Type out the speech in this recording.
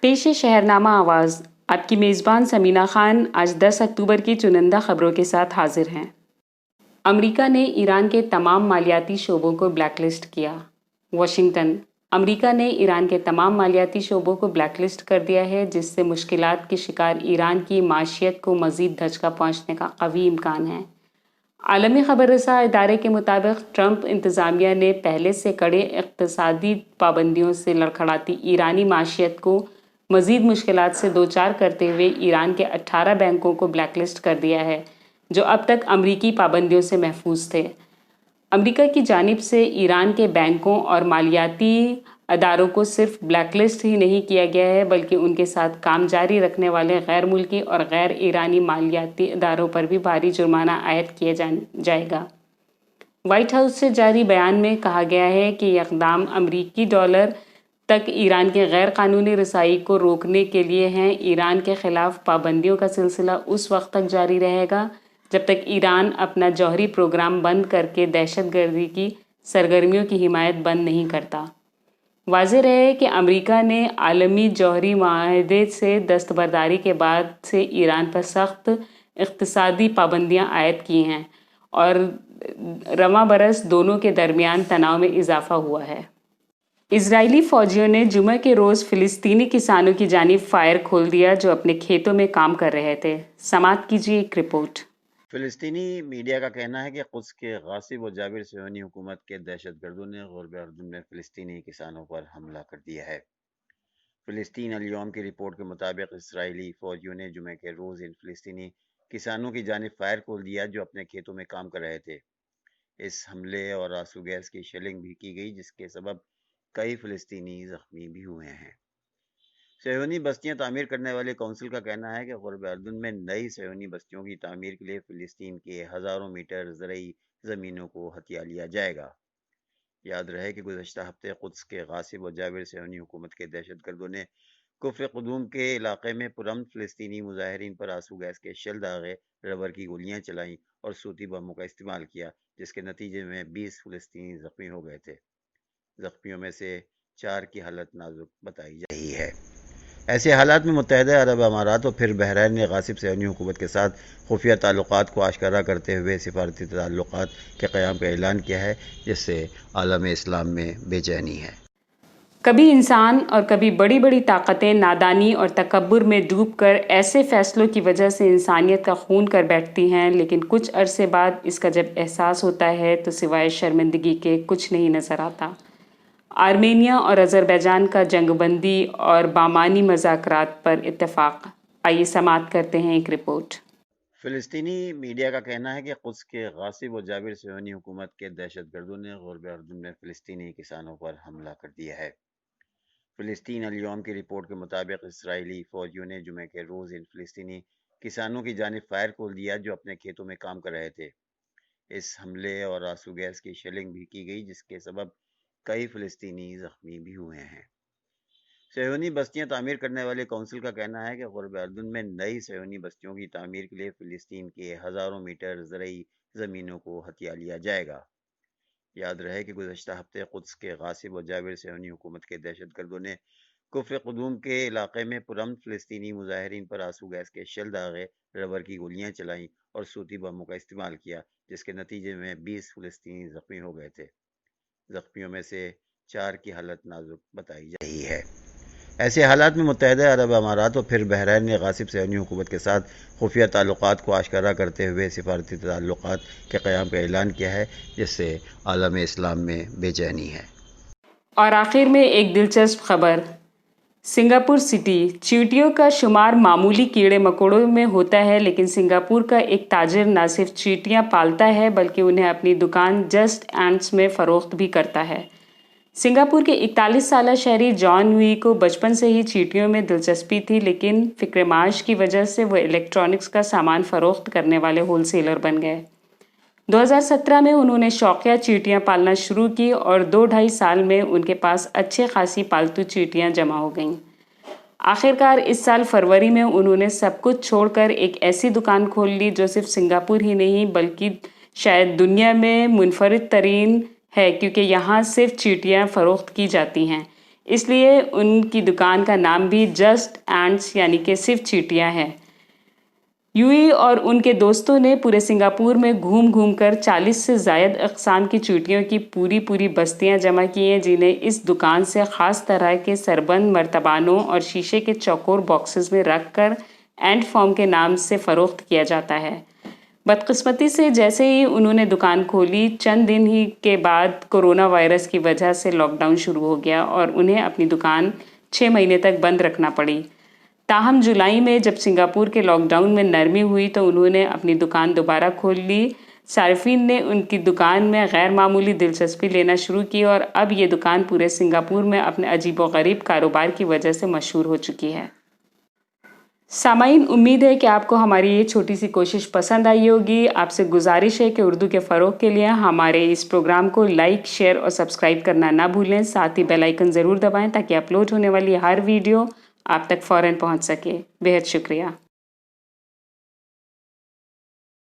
پیش شہرنامہ آواز آپ کی میزبان سمینہ خان آج 10 اکتوبر کی چنندہ خبروں کے ساتھ حاضر ہیں۔ امریکہ نے ایران کے تمام مالیاتی شعبوں کو بلیک لسٹ کیا۔ واشنگٹن۔ امریکہ نے ایران کے تمام مالیاتی شعبوں کو بلیک لسٹ کر دیا ہے، جس سے مشکلات کے شکار ایران کی معیشت کو مزید دھچکا پہنچنے کا قوی امکان ہے۔ عالمی خبر رساں ادارے کے مطابق ٹرمپ انتظامیہ نے پہلے سے کڑے اقتصادی پابندیوں سے لڑکھڑاتی ایرانی معیشت کو مزید مشکلات سے دوچار کرتے ہوئے ایران کے 18 بینکوں کو بلیک لسٹ کر دیا ہے، جو اب تک امریکی پابندیوں سے محفوظ تھے۔ امریکہ کی جانب سے ایران کے بینکوں اور مالیاتی اداروں کو صرف بلیک لسٹ ہی نہیں کیا گیا ہے، بلکہ ان کے ساتھ کام جاری رکھنے والے غیر ملکی اور غیر ایرانی مالیاتی اداروں پر بھی بھاری جرمانہ عائد کیا جائے گا۔ وائٹ ہاؤس سے جاری بیان میں کہا گیا ہے کہ یہ اقدام امریکی ڈالر تک ایران کے غیر قانونی رسائی کو روکنے کے لیے ہیں۔ ایران کے خلاف پابندیوں کا سلسلہ اس وقت تک جاری رہے گا جب تک ایران اپنا جوہری پروگرام بند کر کے دہشت گردی کی سرگرمیوں کی حمایت بند نہیں کرتا۔ واضح رہے کہ امریکہ نے عالمی جوہری معاہدے سے دستبرداری کے بعد سے ایران پر سخت اقتصادی پابندیاں عائد کی ہیں اور رواں برس دونوں کے درمیان تناؤ میں اضافہ ہوا ہے۔ اسرائیلی فوجیوں نے جمعہ کے روز فلسطینی کسانوں کی جانب فائر کھول دیا جو اپنے کھیتوں میں کام کر رہے تھے۔ سماعت کیجیے ایک رپورٹ۔ فلسطینی میڈیا کا کہنا ہے کہ قدس کے غاصب و جابر صہیونی حکومت کے دہشت گردوں نے غرب اردن میں فلسطینی کسانوں پر حملہ کر دیا ہے۔ فلسطین الیوم کی رپورٹ کے مطابق اسرائیلی فوجیوں نے جمعہ کے روز ان فلسطینی کسانوں کی جانب فائر کھول دیا جو اپنے کھیتوں میں کام کر رہے تھے۔ اس حملے اور آنسو گیس کی شیلنگ بھی کی گئی، جس کے سبب کئی فلسطینی زخمی بھی ہوئے ہیں۔ صہیونی بستیاں تعمیر کرنے والے کونسل کا کہنا ہے کہ غرب اردن میں نئی صہیونی بستیوں کی تعمیر کے لیے فلسطین کے ہزاروں میٹر زرعی زمینوں کو ہتھیا لیا جائے گا۔ یاد رہے کہ گزشتہ ہفتے قدس کے غاصب و جابر صہیونی حکومت کے دہشت گردوں نے کفر قدوم کے علاقے میں پرامن فلسطینی مظاہرین پر آنسو گیس کے شل داغے، ربر کی گولیاں چلائیں اور صوتی بموں کا استعمال کیا، جس کے نتیجے میں 20 فلسطینی زخمی ہو گئے تھے۔ زخمیوں میں سے 4 کی حالت نازک بتائی جا رہی ہے۔ ایسے حالات میں متحدہ عرب امارات اور پھر بحرین نے غاصب صہیونی حکومت کے ساتھ خفیہ تعلقات کو آشکارا کرتے ہوئے سفارتی تعلقات کے قیام کا اعلان کیا ہے، جس سے عالم اسلام میں بے چینی ہے۔ کبھی انسان اور کبھی بڑی بڑی طاقتیں نادانی اور تکبر میں ڈوب کر ایسے فیصلوں کی وجہ سے انسانیت کا خون کر بیٹھتی ہیں، لیکن کچھ عرصے بعد اس کا جب احساس ہوتا ہے تو سوائے شرمندگی کے کچھ نہیں نظر آتا۔ آرمینیا اور آذربائیجان کا جنگ بندی اور بامانی مذاکرات پر اتفاق۔ آئیے سماعت کرتے ہیں ایک رپورٹ۔ فلسطینی میڈیا کا کہنا ہے کہ قدس کے غاصب و جابر صہیونی حکومت کے دہشت گردوں نے غرب اردن میں فلسطینی کسانوں پر حملہ کر دیا ہے۔ فلسطین الیوم کی رپورٹ کے مطابق اسرائیلی فوجیوں نے جمعہ کے روز ان فلسطینی کسانوں کی جانب فائر کھول دیا جو اپنے کھیتوں میں کام کر رہے تھے۔ اس حملے اور آنسو گیس کی شیلنگ بھی کی گئی، جس کے سبب کئی فلسطینی زخمی بھی ہوئے ہیں۔ صہیونی بستیاں تعمیر کرنے والے کونسل کا کہنا ہے کہ غرب اردن میں نئی صہیونی بستیوں کی تعمیر کے لیے فلسطین کے ہزاروں میٹر زرعی زمینوں کو ہتھیا لیا جائے گا۔ یاد رہے کہ گزشتہ ہفتے قدس کے غاصب و جابر صہیونی حکومت کے دہشت گردوں نے کفر قدوم کے علاقے میں پرامن فلسطینی مظاہرین پر آنسو گیس کے شل داغے، ربر کی گولیاں چلائیں اور صوتی بموں کا استعمال کیا، جس کے نتیجے میں 20 فلسطینی زخمی ہو گئے تھے۔ زخمیوں میں سے 4 کی حالت نازک بتائی جا رہی ہے۔ ایسے حالات میں متحدہ عرب امارات اور پھر بحرین نے غاصب صہیونی حکومت کے ساتھ خفیہ تعلقات کو آشکارا کرتے ہوئے سفارتی تعلقات کے قیام کا اعلان کیا ہے، جس سے عالم اسلام میں بے چینی ہے۔ اور آخر میں ایک دلچسپ خبر۔ Singapore city. چیونٹیوں کا شمار معمولی کیڑے مکوڑوں میں ہوتا ہے، لیکن سنگاپور کا ایک تاجر نہ صرف چیونٹیاں پالتا ہے بلکہ انہیں اپنی دکان جسٹ اینٹس میں فروخت بھی کرتا ہے۔ سنگاپور کے 41 سالہ شہری جان وی کو بچپن سے ہی چیونٹیوں میں دلچسپی تھی، لیکن فکر معاش کی وجہ سے وہ الیکٹرانکس کا سامان فروخت کرنے والے ہول سیلر بن گئے۔ 2017 میں انہوں نے شوقیہ چیونٹیاں پالنا شروع کی اور 2-2.5 سال میں ان کے پاس اچھے خاصی پالتو چیونٹیاں جمع ہو گئیں۔ آخرکار اس سال فروری میں انہوں نے سب کچھ چھوڑ کر ایک ایسی دکان کھول لی جو صرف سنگاپور ہی نہیں بلکہ شاید دنیا میں منفرد ترین ہے، کیونکہ یہاں صرف چیونٹیاں فروخت کی جاتی ہیں۔ اس لیے ان کی دکان کا نام بھی جسٹ اینٹس یعنی کہ صرف چیٹیاں ہے۔ یوئی اور ان کے دوستوں نے پورے سنگاپور میں گھوم گھوم کر 40 سے زائد اقسام کی چیٹیوں کی پوری بستیاں جمع کی ہیں، جنہیں اس دکان سے خاص طرح کے سربند مرتبانوں اور شیشے کے چوکور باکسز میں رکھ کر اینٹ فارم کے نام سے فروخت کیا جاتا ہے۔ بدقسمتی سے جیسے ہی انہوں نے دکان کھولی، چند دن ہی کے بعد کورونا وائرس کی وجہ سے لاک ڈاؤن شروع ہو گیا اور انہیں اپنی دکان 6 مہینے تک بند رکھنا پڑی۔ تاہم جولائی میں جب سنگاپور کے لاک ڈاؤن میں نرمی ہوئی تو انہوں نے اپنی دکان دوبارہ کھول لی۔ صارفین نے ان کی دکان میں غیر معمولی دلچسپی لینا شروع کی اور اب یہ دکان پورے سنگاپور میں اپنے عجیب و غریب کاروبار کی وجہ سے مشہور ہو چکی ہے۔ سامعین، امید ہے کہ آپ کو ہماری یہ چھوٹی سی کوشش پسند آئی ہوگی۔ آپ سے گزارش ہے کہ اردو کے فروغ کے لیے ہمارے اس پروگرام کو لائک، شیئر اور سبسکرائب کرنا نہ بھولیں۔ ساتھ ہی بیل آئیکن ضرور دبائیں تاکہ اپلوڈ ہونے والی ہر ویڈیو آپ تک فوراً پہنچ سکے۔ بہت شکریہ۔